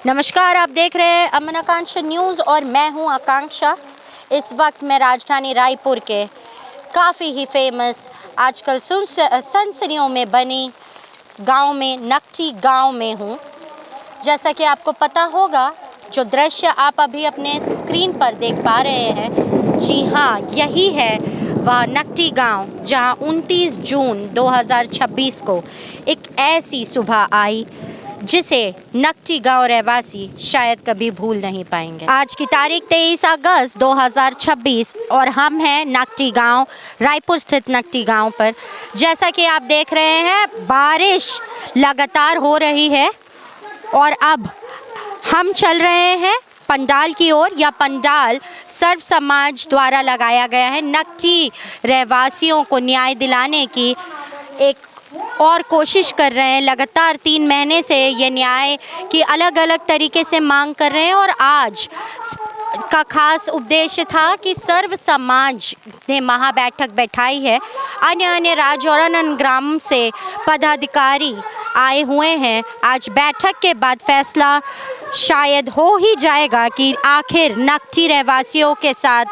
नमस्कार, आप देख रहे हैं अमन आकांक्षा न्यूज़ और मैं हूं आकांक्षा। इस वक्त मैं राजधानी रायपुर के काफ़ी ही फेमस आजकल सनसनियों में बनी गांव में नकटी गांव में हूं। जैसा कि आपको पता होगा, जो दृश्य आप अभी अपने स्क्रीन पर देख पा रहे हैं, जी हाँ, यही है वह नकटी गांव जहां 29 जून 2026 को एक ऐसी सुबह आई जिसे नकटी गांव रहवासी शायद कभी भूल नहीं पाएंगे। आज की तारीख 23 अगस्त 2026 और हम हैं नकटी गांव, रायपुर स्थित नकटी गांव पर। जैसा कि आप देख रहे हैं, बारिश लगातार हो रही है और अब हम चल रहे हैं पंडाल की ओर। या पंडाल सर्व समाज द्वारा लगाया गया है। नकटी रहवासियों को न्याय दिलाने की एक और कोशिश कर रहे हैं। लगातार 3 महीने से ये न्याय की अलग अलग तरीके से मांग कर रहे हैं और आज का खास उद्देश्य था कि सर्व समाज ने महाबैठक बैठाई है। अन्य राज्य और अन्य ग्राम से पदाधिकारी आए हुए हैं। आज बैठक के बाद फैसला शायद हो ही जाएगा कि आखिर नकटी रहवासियों के साथ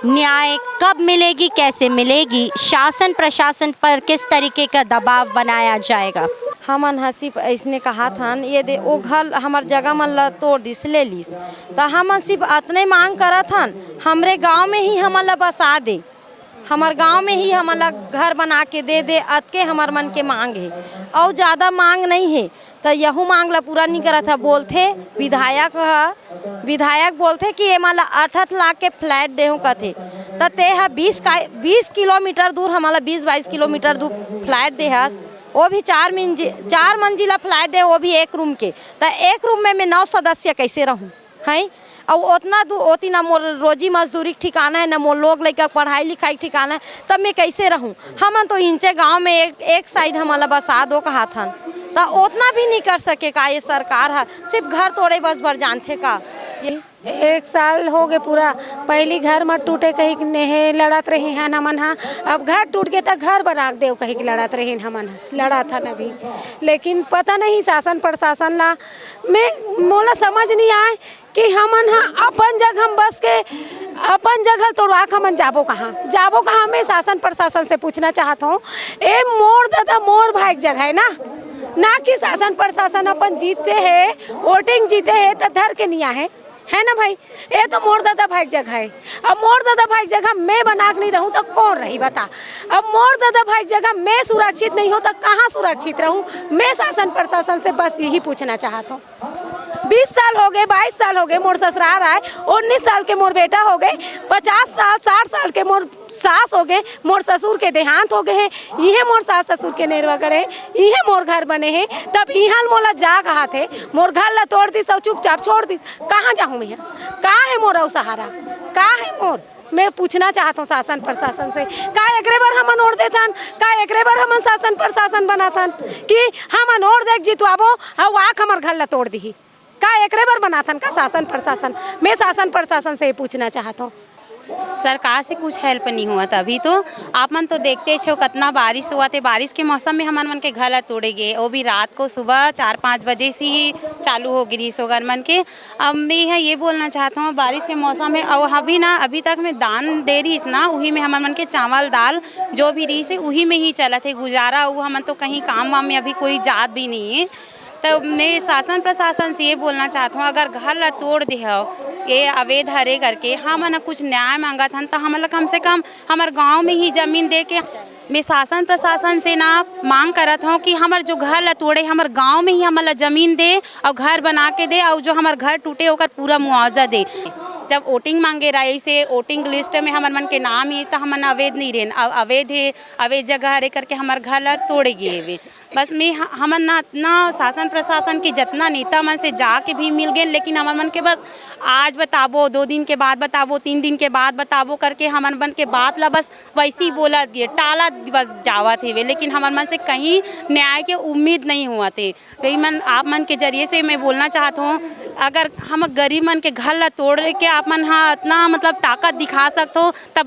न्याय कब मिलेगी, कैसे मिलेगी, शासन प्रशासन पर किस तरीके का दबाव बनाया जाएगा। हमन सिर्फ ऐसने कहा था ये दे वो घर हमार जगह मन ला तोड़ दिस ले लीस, तो हम सिर्फ अतने मांग करा था हमरे गांव में ही हमन ला बसा दे, हमार गांव में ही हमन ला घर बना के दे अतके हमार मन के मांग है और ज़्यादा मांग नहीं है। तो यहू मांग ला पूरा नहीं करा था। बोलते विधायक बोलते कि ये माला 8 लाख के फ्लैट देहूँ कथे, तो ते 20 किलोमीटर दूर हमारा 20-22 किलोमीटर दूर फ्लैट दे है, वो भी 4 मंजिला फ्लैट है, वो भी 1 रूम के। तो 1 रूम में मैं 9 सदस्य कैसे रहूँ हैं? और उतना दूर होती ना मोर रोजी मजदूरी ठिकाना है, ना मोर लोग लेकर पढ़ाई लिखाई ठिकाना है, तब मैं कैसे रहूँ? हम तो इंचे गांव में एक साइड हमारा बसा दो कहा था, तो उतना भी नहीं कर सके का ये सरकार है। सिर्फ घर तोड़े बस भर जानते का। 1 साल हो गए पूरा। पहली घर मत टूटे कहीं नेहे लड़त रही हैं हमन हा। अब घर टूट गए तो घर बना दे कहीं की लड़त रही हमन हा। लड़ा था न भी, लेकिन पता नहीं शासन प्रशासन ला में मोला समझ नहीं आए कि हमन हा अपन जगह हम बस के अपन जगह तोड़वा हमन जाबो कहाँ। मैं शासन प्रशासन से पूछना चाहता हूँ, ए मोर दादा मोर भाई जगह है ना कि शासन प्रशासन अपन जीते है, वोटिंग जीते है तो धर के नहीं है ना भाई। ये तो मोर दादा भाई जगह है। अब मोर दादा भाई जगह मैं बना के नहीं रहूँ तो कौन रही बता। अब मोर दादा भाई जगह मैं सुरक्षित नहीं हूँ तो कहाँ सुरक्षित रहूँ? मैं शासन प्रशासन से बस यही पूछना चाहता हूँ। 20 साल हो गए, 22 साल हो गए मोर ससुराल आए, 19 साल के मोर बेटा हो गए, 50 साल 60 साल के मोर सास हो गए, मोर ससुर के देहांत हो गए हैं। यह मोर सास ससुर के निर्वाह करे, यह मोर घर बने हैं। तब यहाँ मोला जा कहा थे, मोर घर ला तोड़ दी, सब चुपचाप छोड़ दी। कहाँ जाऊँ मैं? कहाँ है मोर सहारा? कहाँ है मोर? मैं पूछना चाहता हूँ शासन प्रशासन से, का एकरे बार हमन ओढ़ देथन, का एकरे बार हमन शासन प्रशासन बनाथन कि हमन ओढ़ देख जितवाबो और आँख हमार घर ला तोड़ दी। का एकरे बार बनाथन का शासन प्रशासन? मैं शासन प्रशासन से पूछना चाहता हूँ। सरकार से कुछ हेल्प नहीं हुआ था अभी। तो आप मन तो देखते छो कितना बारिश हुआ थे। बारिश के मौसम में हमन मन के घर तोड़े गए, वो भी रात को सुबह 4-5 बजे से ही चालू हो गई सो घर मन के। अब मैं ये बोलना चाहता हूँ, बारिश के मौसम में और अभी तक मैं दान दे रही ना, वही में हमन मन के चावल दाल जो भी रही से वही में ही चला थे गुजारा। वो हमन तो कहीं काम वाम में अभी कोई जात भी नहीं है। तो मैं शासन प्रशासन से ये बोलना चाहता हूँ, अगर घर ला तोड़ दे ये अवैध हरे करके हमन कुछ न्याय मांगा था, तो हमन कम से कम हमारे गांव में ही जमीन दे के। मैं शासन प्रशासन से ना मांग करत हूँ कि हमार जो घर ला तोड़े हमारे गांव में ही हमारा जमीन दे और घर बना के दे, और जो हमारे घर टूटे होकर पूरा मुआवजा दे। जब वोटिंग मांगे रही से वोटिंग लिस्ट में हमारे मन के नाम ही, तो हमन अवैध नहीं रहें, अवैध है, अवैध जगह हरे करके हमारे घर ला तोड़े गए हुए। बस मैं हमन ना शासन प्रशासन के जितना नेता मन से जाके भी मिल गए, लेकिन हमारे मन के बस आज बताबो, 2 दिन के बाद बताबो, 3 दिन के बाद बताबो करके हमारे मन के बात ला बस वैसे ही बोला दिए, टाला बस जावा थे वे। लेकिन हमारे मन से कहीं न्याय के उम्मीद नहीं हुआ थे। वही मन आप मन के जरिए से मैं बोलना चाहता हूँ, अगर हम गरीब मन के घर ला तोड़ के आप मन हाँ इतना मतलब ताकत दिखा सकते हो, तब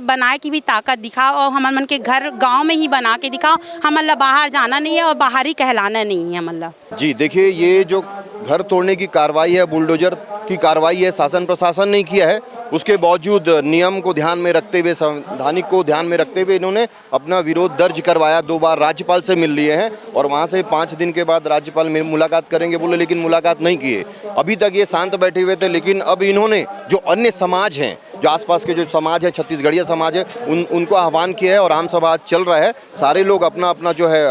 बनाए की भी ताकत दिखाओ और हमारे मन के घर गांव में ही बना के दिखाओ। हमारा बाहर जाना नहीं है और बाहर ही कहलाना नहीं है हमारा। जी देखिए, ये जो घर तोड़ने की कार्रवाई है, बुलडोजर की कार्रवाई है, शासन प्रशासन नहीं किया है। उसके बावजूद नियम को ध्यान में रखते हुए, संवैधानिक को ध्यान में रखते हुए इन्होंने अपना विरोध दर्ज करवाया। 2 बार राज्यपाल से मिल लिए हैं और वहाँ से 5 दिन के बाद राज्यपाल मुलाकात करेंगे बोले, लेकिन मुलाकात नहीं किए। अभी तक ये शांत बैठे हुए थे, लेकिन अब इन्होंने जो अन्य समाज हैं, जो आसपास के जो समाज है, छत्तीसगढ़िया समाज है, उनको आह्वान किया है और आम सभा आज चल रहा है। सारे लोग अपना अपना जो है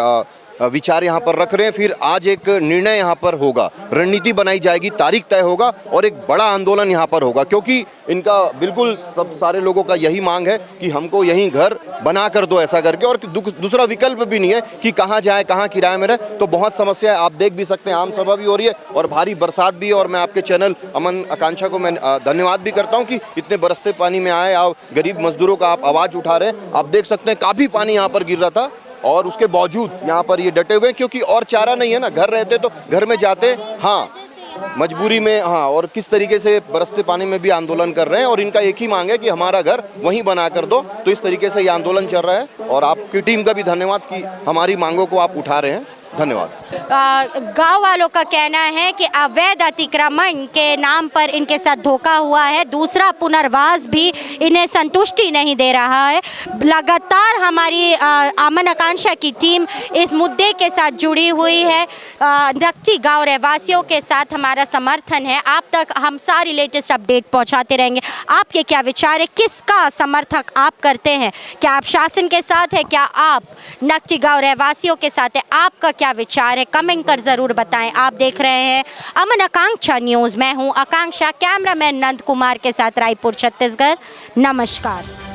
विचार यहाँ पर रख रहे हैं। फिर आज एक निर्णय यहाँ पर होगा, रणनीति बनाई जाएगी, तारीख तय होगा और एक बड़ा आंदोलन यहाँ पर होगा, क्योंकि इनका बिल्कुल सब सारे लोगों का यही मांग है कि हमको यहीं घर बना कर दो ऐसा करके, और दूसरा विकल्प भी नहीं है कि कहाँ जाए, कहाँ किराए में रहे। तो बहुत समस्या है, आप देख भी सकते हैं, आम सभा भी हो रही है और भारी बरसात भी है। और मैं आपके चैनल अमन आकांक्षा को मैं धन्यवाद भी करता हूँ कि इतने बरसते पानी में आए, आप गरीब मजदूरों का आप आवाज़ उठा रहे हैं। आप देख सकते हैं काफ़ी पानी यहाँ पर गिर रहा था और उसके बावजूद यहाँ पर ये डटे हुए, क्योंकि और चारा नहीं है ना। घर रहते तो घर में जाते, हाँ मजबूरी में, हाँ। और किस तरीके से बरसते पानी में भी आंदोलन कर रहे हैं और इनका एक ही मांग है कि हमारा घर वहीं बना कर दो। तो इस तरीके से ये आंदोलन चल रहा है और आपकी टीम का भी धन्यवाद कि हमारी मांगों को आप उठा रहे हैं। धन्यवाद। गांव वालों का कहना है कि अवैध अतिक्रमण के नाम पर इनके साथ धोखा हुआ है। दूसरा, पुनर्वास भी इन्हें संतुष्टि नहीं दे रहा है। लगातार हमारी अमन आकांक्षा की टीम इस मुद्दे के साथ जुड़ी हुई है। नकटी गांव रहवासियों के साथ हमारा समर्थन है। आप तक हम सारी लेटेस्ट अपडेट पहुंचाते रहेंगे। आपके क्या विचार है, किसका समर्थक आप करते हैं? क्या आप शासन के साथ है, क्या आप नकटी गांव रहवासियों के साथ है? आपका क्या विचार है, कमेंट कर ज़रूर बताएं। आप देख रहे हैं अमन आकांक्षा न्यूज़। मैं हूं आकांक्षा, कैमरामैन नंद कुमार के साथ रायपुर छत्तीसगढ़। नमस्कार।